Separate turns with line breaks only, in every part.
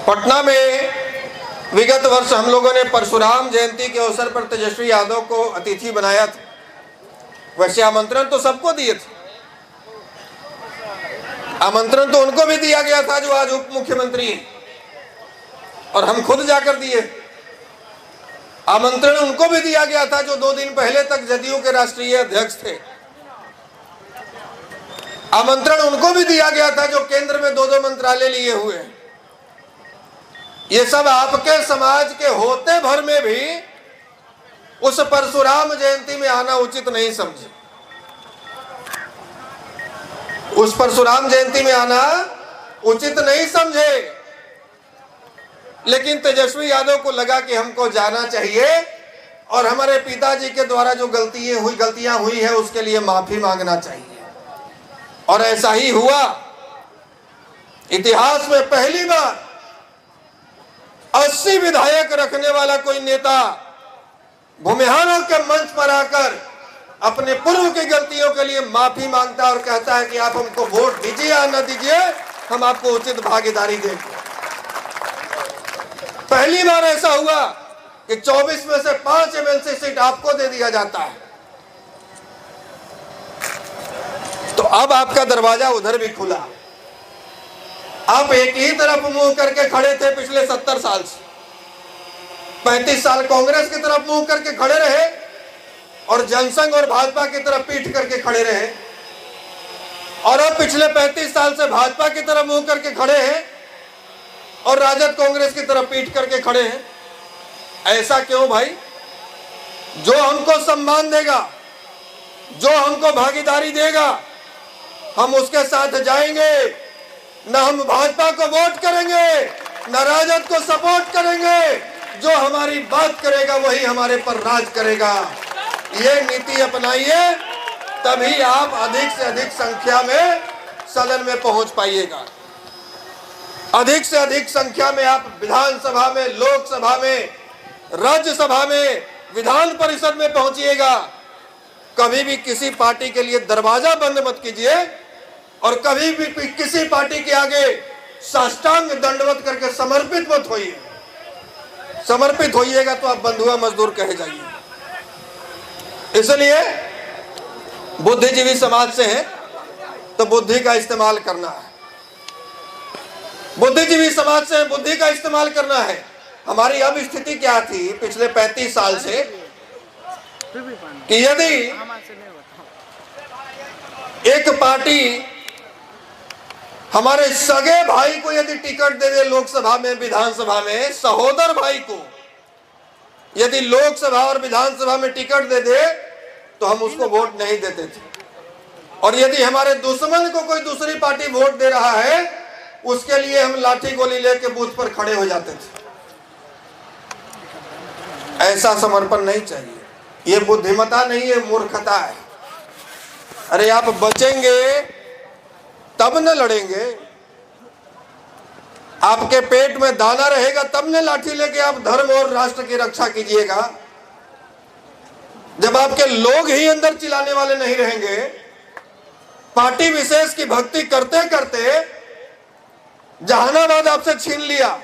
पटना में विगत वर्ष हम लोगों ने परशुराम जयंती के अवसर पर तेजस्वी यादव को अतिथि बनाया था। वैसे आमंत्रण तो सबको दिए थे, आमंत्रण तो उनको भी दिया गया था जो आज उप मुख्यमंत्री हैं, और हम खुद जाकर दिए। आमंत्रण उनको भी दिया गया था जो 2 दिन पहले तक जदयू के राष्ट्रीय अध्यक्ष थे। आमंत्रण उनको भी दिया गया था जो केंद्र में 2-2 मंत्रालय लिए हुए हैं। ये सब आपके समाज के होते भर में भी उस परशुराम जयंती में आना उचित नहीं समझे। उस परशुराम जयंती में आना उचित नहीं समझे, लेकिन तेजस्वी यादव को लगा कि हमको जाना चाहिए और हमारे पिताजी के द्वारा जो गलतियां हुई है उसके लिए माफी मांगना चाहिए। और ऐसा ही हुआ। इतिहास में पहली बार 80 विधायक रखने वाला कोई नेता भूमिहारों के मंच पर आकर अपने पूर्व की गलतियों के लिए माफी मांगता और कहता है कि आप हमको वोट दीजिए या न दीजिए, हम आपको उचित भागीदारी देंगे। पहली बार ऐसा हुआ कि 24 में से 5 एमएलसी सीट आपको दे दिया जाता है। तो अब आपका दरवाजा उधर भी खुला। आप एक ही तरफ मुंह करके खड़े थे पिछले 70 साल से। 35 साल कांग्रेस की तरफ मुंह करके खड़े रहे और जनसंघ और भाजपा की तरफ पीठ करके खड़े रहे, और अब पिछले 35 साल से भाजपा की तरफ मुंह करके खड़े हैं और राजद कांग्रेस की तरफ पीठ करके खड़े हैं। ऐसा क्यों भाई? जो हमको सम्मान देगा, जो हमको भागीदारी देगा, हम उसके साथ जाएंगे। न हम भाजपा को वोट करेंगे, न राजद को सपोर्ट करेंगे। जो हमारी बात करेगा वही हमारे पर राज करेगा। ये नीति अपनाइए, तभी आप अधिक से अधिक संख्या में सदन में पहुंच पाइएगा। अधिक से अधिक संख्या में आप विधानसभा में, लोकसभा में, राज्यसभा में, विधान परिषद में पहुंचिएगा। कभी भी किसी पार्टी के लिए दरवाजा बंद मत कीजिए और कभी भी किसी पार्टी के आगे साष्टांग दंडवत करके समर्पित मत होइए। समर्पित होइएगा तो आप बंधुआ मजदूर कहे जाइए। इसलिए बुद्धिजीवी समाज से हैं तो बुद्धि का इस्तेमाल करना है। बुद्धिजीवी समाज से बुद्धि का इस्तेमाल करना है। हमारी अब स्थिति क्या थी पिछले 35 साल से कि यदि एक पार्टी हमारे सगे भाई को यदि टिकट दे दे लोकसभा में, विधानसभा में, सहोदर भाई को यदि लोकसभा और विधानसभा में टिकट दे दे तो हम उसको वोट नहीं देते थे। और यदि हमारे दुश्मन को कोई दूसरी पार्टी वोट दे रहा है उसके लिए हम लाठी गोली लेके बूथ पर खड़े हो जाते थे। ऐसा समर्पण नहीं चाहिए। ये बुद्धिमता नहीं है, मूर्खता है। अरे आप बचेंगे तब न लड़ेंगे। आपके पेट में दाना रहेगा तब न लाठी लेके आप धर्म और राष्ट्र की रक्षा कीजिएगा। जब आपके लोग ही अंदर चिल्लाने वाले नहीं रहेंगे, पार्टी विशेष की भक्ति करते करते जहानाबाद आपसे छीन लिया,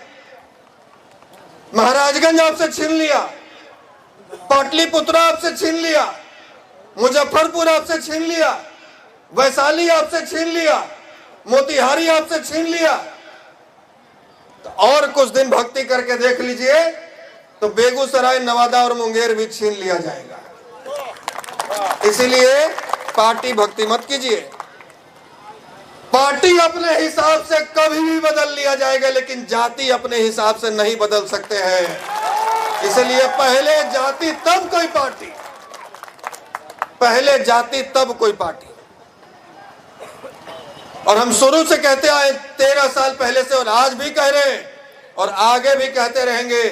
महाराजगंज आपसे छीन लिया, पाटलिपुत्र आपसे छीन लिया, मुजफ्फरपुर आपसे छीन लिया, वैशाली आपसे छीन लिया, मोतिहारी आपसे छीन लिया, तो और कुछ दिन भक्ति करके देख लीजिए तो बेगूसराय, नवादा और मुंगेर भी छीन लिया जाएगा। इसीलिए पार्टी भक्ति मत कीजिए। पार्टी अपने हिसाब से कभी भी बदल लिया जाएगा, लेकिन जाति अपने हिसाब से नहीं बदल सकते हैं। इसलिए पहले जाति तब कोई पार्टी, पहले जाति तब कोई पार्टी। और हम शुरू से कहते आए 13 साल पहले से, और आज भी कह रहे हैं और आगे भी कहते रहेंगे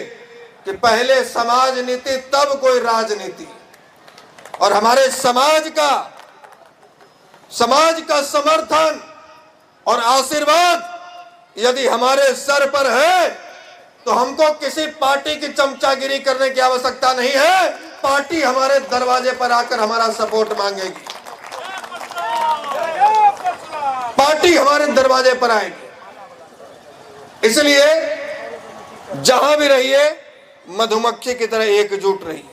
कि पहले समाज नीति तब कोई राजनीति। और हमारे समाज का समर्थन और आशीर्वाद यदि हमारे सर पर है तो हमको किसी पार्टी की चमचागिरी करने की आवश्यकता नहीं है। पार्टी हमारे दरवाजे पर आकर हमारा सपोर्ट मांगेगी, पार्टी हमारे दरवाजे पर आएगी। इसलिए जहां भी रहिए मधुमक्खी की तरह एकजुट रहिए।